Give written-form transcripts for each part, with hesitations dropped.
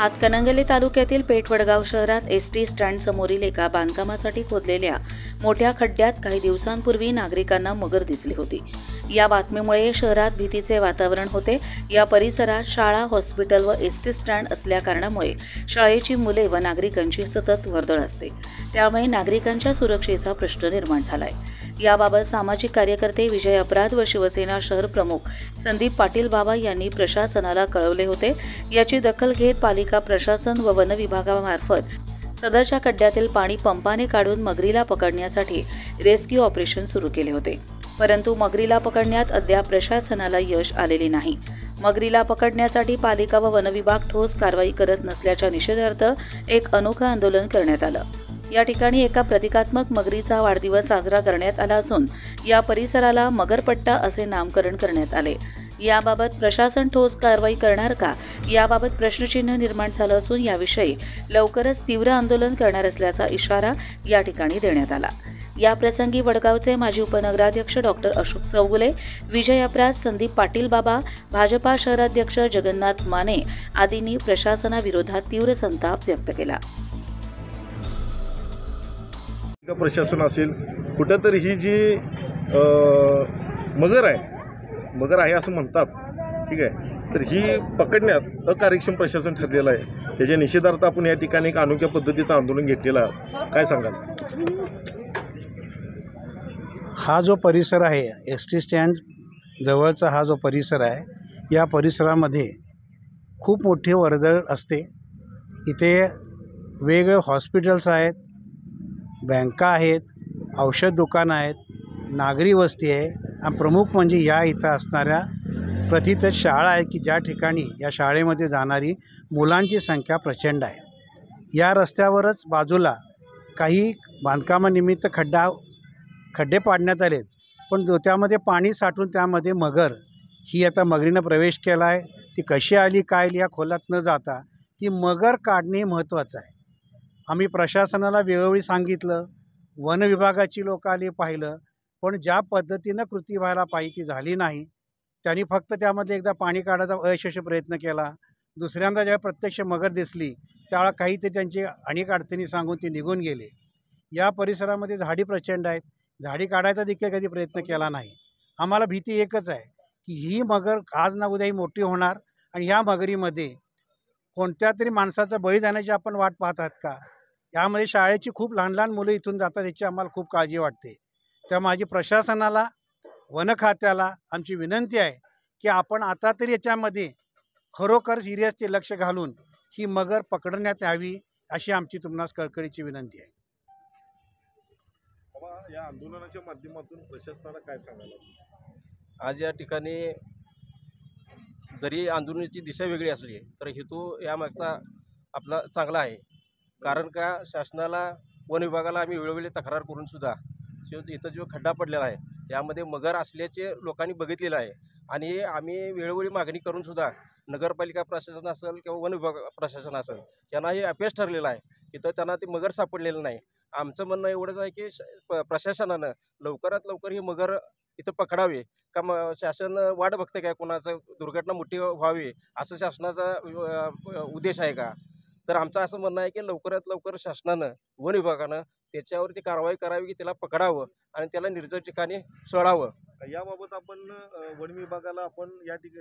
हातकणंगले तालुक्यातील पेठवडगाव शहरात ST stand समोरील एका बांधकामासाठी खोदलेल्या मोठ्या खड्ड्यात काही दिवसांपूर्वी नागरिकांना मगर दिसली होती। या बातमीमुळे शहरात भीतीचे वातावरण होते। या परिसरात शाळा, हॉस्पिटल व एसटी स्टँड असल्या कारणामुळे शाळेची मुले व नागरिकांची सतत वर्दळ असते। त्यामुळे नागरिकांच्या सुरक्षेचा प्रश्न निर्माण झालाय। याबाबत सामाजिक कार्यकर्ते विजय अपराध व शिवसेना शहर प्रमुख संदीप पाटील बाबा यांनी प्रशासनाला कळवले होते। याची दखल घेत पालिका प्रशासन व वन विभागामार्फत सदरच्या खड्ड्यातील पाणी पंपाने काढून मगरीला पकडण्यासाठी रेस्क्यू ऑपरेशन सुरू केले होते। परंतु मगरीला पकडण्यात अद्याप प्रशासनाला यश आलेले नाही। मगरीला पकडण्यासाठी पालिका व वन विभाग ठोस कारवाई करत नसल्याच्या निषेधार्थ एक अनोखं आंदोलन करण्यात आलं। या ठिकाणी एका प्रतिकात्मक मगरीचा वाढदिवस साजरा करण्यात आला असून या परिसराला मगरपट्टा असे नामकरण करण्यात आले। याबाबत प्रशासन ठोस कारवाई करणार का, याबाबत प्रश्नचिन्ह निर्माण झालं असून याविषयी लवकरच तीव्र आंदोलन करणार असल्याचा इशारा या ठिकाणी देण्यात आला। या प्रसंगी वडगावचे माजी उपनगराध्यक्ष डॉक्टर अशोक चौगुले, विजय अपराध, संदीप पाटील बाबा, भाजपा शहराध्यक्ष जगन्नाथ माने आदींनी प्रशासनाविरोधात तीव्र संताप व्यक्त केला। प्रशासन असेल कुठेतरी ही जी मगर आहे असं म्हणतात, ठीक आहे, तर ही पकडण्यात अकार्यक्षम प्रशासन ठरलेलं आहे। त्याच्या निषेधार्थ आपण या ठिकाणी एक अनोख्या पद्धतीचं आंदोलन घेतलेलं आहे। काय सांगाल? हा जो परिसर आहे, एसटी स्टँड जवळचा हा जो परिसर आहे, या परिसरामध्ये खूप मोठी वर्दळ असते। इथे वेगवेगळे हॉस्पिटल्स आहेत, बँका आहेत, औषध दुकानं आहेत, नागरी वस्ती आहे आणि प्रमुख म्हणजे या इथं असणाऱ्या प्रथित शाळा आहे की ज्या ठिकाणी या शाळेमध्ये जाणारी मुलांची संख्या प्रचंड आहे। या रस्त्यावरच बाजूला काही बांधकामानिमित्त खड्डे पाडण्यात आलेत, पण त्यामध्ये पाणी साठून त्यामध्ये मगर ही आता मगरीनं प्रवेश केला आहे। ती कशी आली काय आली या खोलात न जाता ती मगर काढणे महत्त्वाचं आहे। आम्ही प्रशासनाला वेळोवेळी सांगितलं, वन विभागाची लोक आली पाहिलं, पण ज्या पद्धतीनं कृती व्हायला पाहिजे ती झाली नाही। त्यांनी फक्त त्यामध्ये एकदा पाणी काढायचा अयशस्वी प्रयत्न केला। दुसऱ्यांदा जेव्हा प्रत्यक्ष मगर दिसली त्यावेळेला काही ते त्यांची अनेक अडचणी सांगून ते निघून गेले। या परिसरामध्ये झाडी प्रचंड आहेत, झाडी काढायचा देखील कधी प्रयत्न केला नाही। आम्हाला भीती एकच आहे की ही मगर आज ना उद्या ही मोठी होणार आणि ह्या मगरीमध्ये कोणत्या तरी माणसाचा बळी जाण्याची आपण वाट पाहत आहात का? यामध्ये शाळेची खूप लहान लहान मुलं इथून जातात, याची आम्हाला खूप काळजी वाटते। तेव्हा माझी प्रशासनाला, वन खात्याला आमची विनंती आहे की आपण आता तरी याच्यामध्ये खरोखर सिरियसचे लक्ष घालून ही मगर पकडण्यात यावी, अशी आमची तुम्हाला कळकळीची विनंती आहे। या आंदोलनाच्या माध्यमातून प्रशासनाला काय सांगायला? आज या ठिकाणी जरी आंदोलनाची दिशा वेगळी असली तर हेतू यामागचा आपला चांगला आहे। कारण का शासनाला, वन विभागाला आम्ही वेळोवेळी तक्रार करून सुद्धा इथं जो खड्डा पडलेला आहे यामध्ये मगर असल्याचे लोकांनी बघितलेलं आहे आणि आम्ही वेळोवेळी मागणी करून सुद्धा नगरपालिका प्रशासन असेल किंवा वन विभाग प्रशासन असेल यांना हे अपयश ठरलेलं आहे। तिथं त्यांना ते मगर सापडलेलं नाही। आमचं म्हणणं एवढंच आहे की प्रशासनानं लवकरात लवकर ही मगर इथं पकडावे का शासन वाट बघते काय, कोणाचं दुर्घटना मोठी व्हावी असं शासनाचा उद्देश आहे का? तर आमचं असं म्हणणं आहे की लवकरात लवकर शासनानं, वन विभागानं त्याच्यावरती कारवाई करावी की त्याला पकडावं आणि त्याला निर्जन ठिकाणी सोडावं। याबाबत आपण वन विभागाला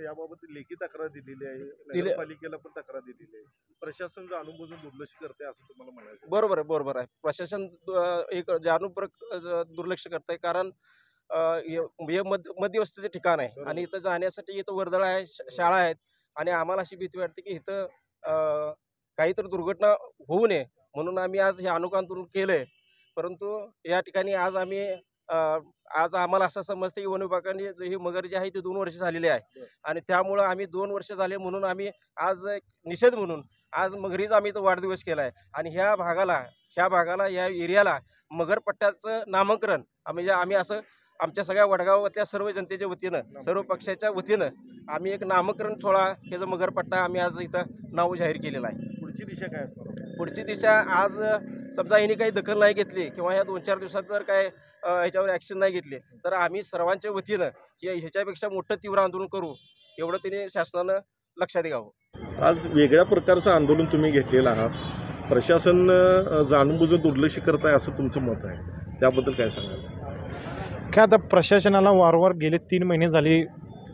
याबाबत लेखी तक्रार दिलेली आहे, नगरपालिकेला पण तक्रार दिलेली आहे। प्रशासन जाणून दुर्लक्ष करते असं तुम्हाला म्हणायचं? बरोबर आहे। प्रशासन एक जाणूनपूर्वक दुर्लक्ष करत आहे, कारण हे मध्यवस्तीचे ठिकाण आहे आणि इथं जाण्यासाठी इथं वर्दळ आहे, शाळा आहेत आणि आम्हाला अशी भीती वाटते की इथं काहीतरी दुर्घटना होऊ नये म्हणून आम्ही आज हे अनोखं आंदोलन केलंय। परंतु या ठिकाणी आज आम्हाला असं समजतं की वन विभागाने ही मगर जी आहे ती 2 वर्ष झालेली आहे आणि त्यामुळं आम्ही 2 वर्ष झाले म्हणून आम्ही आज निषेध म्हणून आज मगरीचा आम्ही इथं वाढदिवस केला आहे आणि ह्या भागाला या एरियाला मगरपट्ट्याचं नामकरण म्हणजे आम्ही असं आमच्या सगळ्या वडगावातल्या सर्व जनतेच्या वतीनं, सर्व पक्षाच्या वतीनं आम्ही एक नामकरण सोहळा याचा मगरपट्टा आम्ही आज इथं नाव जाहीर केलेलं आहे। पुढची दिशा काय असणार? पुढची दिशा आज समजा हिने काही दखल नाही घेतली किंवा या 2-4 दिवसात जर काय ह्याच्यावर ॲक्शन नाही घेतली तर आम्ही सर्वांच्या वतीनं ह्याच्यापेक्षा मोठं तीव्र आंदोलन करू, एवढं तिने शासनानं लक्षात घ्यावं। आज वेगळ्या प्रकारचं आंदोलन तुम्ही घेतलेलं आहात. प्रशासन जाणून बुजून दुर्लक्ष करत आहे असं तुमचं मत आहे, त्याबद्दल काय सांगाल? काय आता प्रशासनाला वारंवार गेले 3 महिने झाले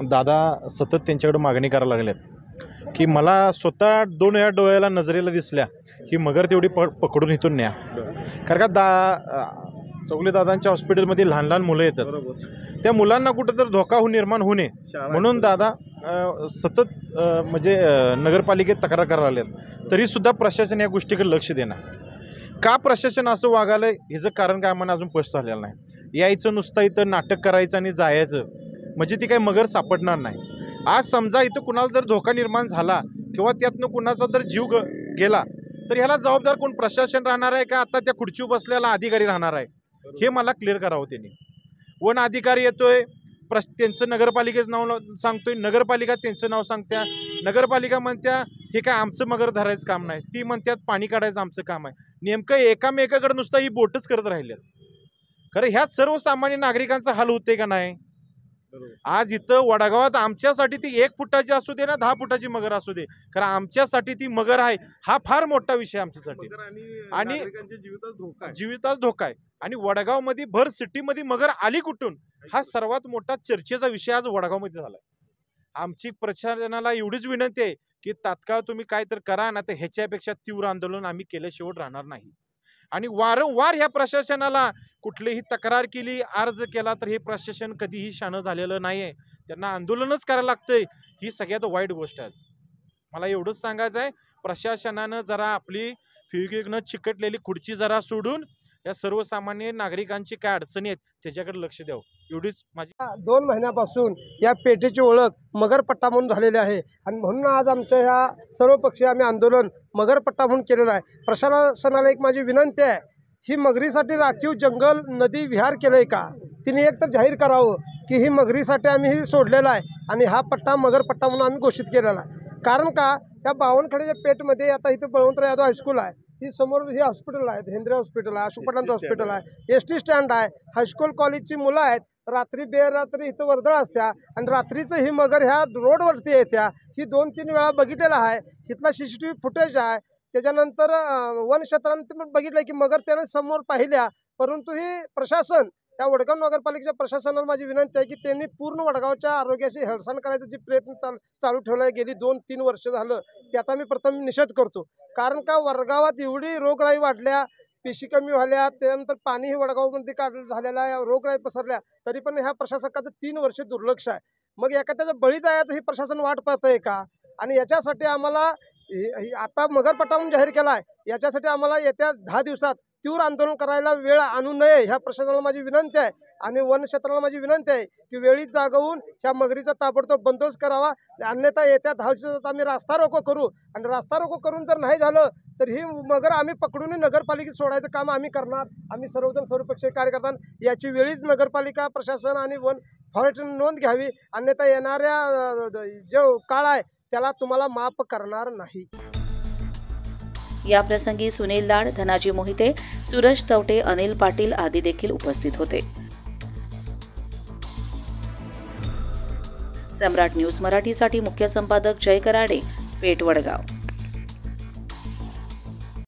दादा सतत त्यांच्याकडे मागणी करायला लागल्यात की मला स्वतः 2 वेळा डोळ्याला नजरेला दिसल्या ही मगर तेवढी पकडून इथून न्या. कारण का चौगले दादांच्या हॉस्पिटलमध्ये लहान लहान मुलं येतात, बरोबर. त्या मुलांना कुठं तर धोका निर्माण होऊ नये म्हणून दादा सतत म्हणजे नगरपालिकेत तक्रार करायला लागल्यात. तरीसुद्धा प्रशासन या गोष्टीकडे लक्ष देणार. का प्रशासन असं वागालं ह्याचं कारण काय आम्हाला अजून स्पष्ट झालेलं नाही. यायचं नुसतं इथं नाटक करायचं आणि जायचं म्हणजे ती काही मगर सापडणार नाही. आज समजा इथं कुणाला जर धोका निर्माण झाला किंवा त्यातनं कुणाचा जर जीव गेला तर ह्याला जबाबदार कोण, प्रशासन राहणार आहे का आता त्या खुर्चीवर बसलेला अधिकारी राहणार आहे, हे मला क्लिअर करावं त्यांनी. वन अधिकारी येतोय, त्यांचं नगरपालिकेचं नाव सांगतोय, नगरपालिका त्यांचं नाव सांगत्या, नगरपालिका म्हणत्या हे काय आमचं मगर धरायचं काम नाही, ती म्हणत्यात पाणी काढायचं आमचं काम आहे. नेमकं एकामेकाकडे नुसतं ही बोटच करत राहिल्यात. खरं ह्यात सर्वसामान्य नागरिकांचा हाल होते का नाही? आज इथं वडगावात आमच्यासाठी ती 1 फुटाची असू दे ना 10 फुटाची मगर असू दे, कारण आमच्यासाठी ती मगर आहे हा फार मोठा विषय आमच्यासाठी. आणि जीविताच धोका आहे. आणि वडगावमध्ये भर सिटीमध्ये मगर आली कुठून हा सर्वात मोठा चर्चेचा विषय आज वडगावमध्ये झाला. आमची प्रशासनाला एवढीच विनंती आहे की तात्काळ तुम्ही काय तर करा ना, तर ह्याच्यापेक्षा तीव्र आंदोलन आम्ही केल्याशिवाय राहणार नाही. आणि वारंवार ह्या प्रशासनाला कुठलीही तक्रार केली, अर्ज केला तर हे प्रशासन कधीही शाणं झालेलं नाही आहे. त्यांना आंदोलनच करायला लागतंय, ही सगळ्यात वाईट गोष्ट आहे. मला एवढंच सांगायचं आहे, प्रशासनानं जरा आपली फिरकीनं चिकटलेली खुर्ची जरा सोडून या सर्वसामान्य नागरिकांची काय अडचणी आहेत त्याच्याकडे लक्ष द्यावं, एवढीच माझी. 2 महिन्यापासून या पेठेची ओळख मगरपट्टा म्हणून झालेली आहे आणि म्हणून आज आमच्या ह्या सर्वपक्षीय आम्ही आंदोलन मगरपट्टा म्हणून केलेलं आहे. प्रशासनाला एक माझी विनंती आहे, ही मगरीसाठी राखीव जंगल नदी विहार केलं आहे का, तिने एक तर जाहीर करावं की ही मगरीसाठी आम्ही ही सोडलेला आहे आणि हा पट्टा मगरपट्टा म्हणून आम्ही घोषित केलेला आहे. कारण का या बावनखेड्याच्या पेठमध्ये आता इथं बळवंतराव यादव हायस्कूल आहे, ही समोर ही हॉस्पिटल आहे, हेंद्रे हॉस्पिटल आहे, अशोक पटलांचं हॉस्पिटल आहे, ST स्टँड आहे, हायस्कूल कॉलेजची मुलं आहेत, रात्री बेरात्री इथं वर्दळ असत्या आणि रात्रीचं ही मगर ह्या रोडवरती येत्या. ही 2-3 वेळा बघितलेलं आहे. इथला CCTV फुटेज आहे. त्याच्यानंतर वन क्षेत्रांत पण बघितलं की मगर त्याने समोर पाहिल्या. परंतु ही प्रशासन त्या वडगाव नगरपालिकेच्या प्रशासनाला माझी विनंती आहे की त्यांनी पूर्ण वडगावच्या आरोग्याशी हेळसांड करायचा जे प्रयत्न चालू ठेवला गेली 2-3 वर्ष झालं, त्याचा मी प्रथम निषेध करतो. कारण का वडगावात एवढी रोगराई वाढल्या, पेशी कमी झाल्या, त्यानंतर पाणीही वडगावमध्ये झालेलं आहे, रोगराई पसरल्या, तरी पण ह्या प्रशासकाचं 3 वर्ष दुर्लक्ष आहे. मग एखाद्याचा बळी जायचं हे प्रशासन वाट पाहत आहे का? आणि याच्यासाठी आम्हाला आता मगरपट्टा म्हणून जाहीर केला आहे, याच्यासाठी आम्हाला येत्या 10 दिवसात तीव्र आंदोलन करायला वेळ आणू नये ह्या प्रशासनाला माझी विनंती आहे. आणि वन क्षेत्राला माझी विनंती आहे की वेळीच जागवून ह्या मगरीचा ताबडतोब बंदोबस्त करावा, अन्यथा येत्या 10 दिवसात आम्ही रास्ता रोको करू आणि रास्ता रोको करून जर नाही झालं तर ही मगर आम्ही पकडून नगरपालिकेत सोडायचं काम आम्ही करणार. आम्ही सर्वजण सर्वपक्षीय कार्यकर्ता याची वेळीच नगरपालिका प्रशासन आणि वन फॉरेस्टने नोंद घ्यावी, अन्यथा येणाऱ्या जो काळ आहे त्याला तुम्हाला माफ करणार नाही. या प्रसंगी सुनील लाड, धनाजी मोहिते, सुरेश तवटे, अनिल पाटील आदी देखील उपस्थित होते. सम्राट न्यूज मराठीसाठी मुख्य संपादक जय कराडे, पेठ, वडगाव.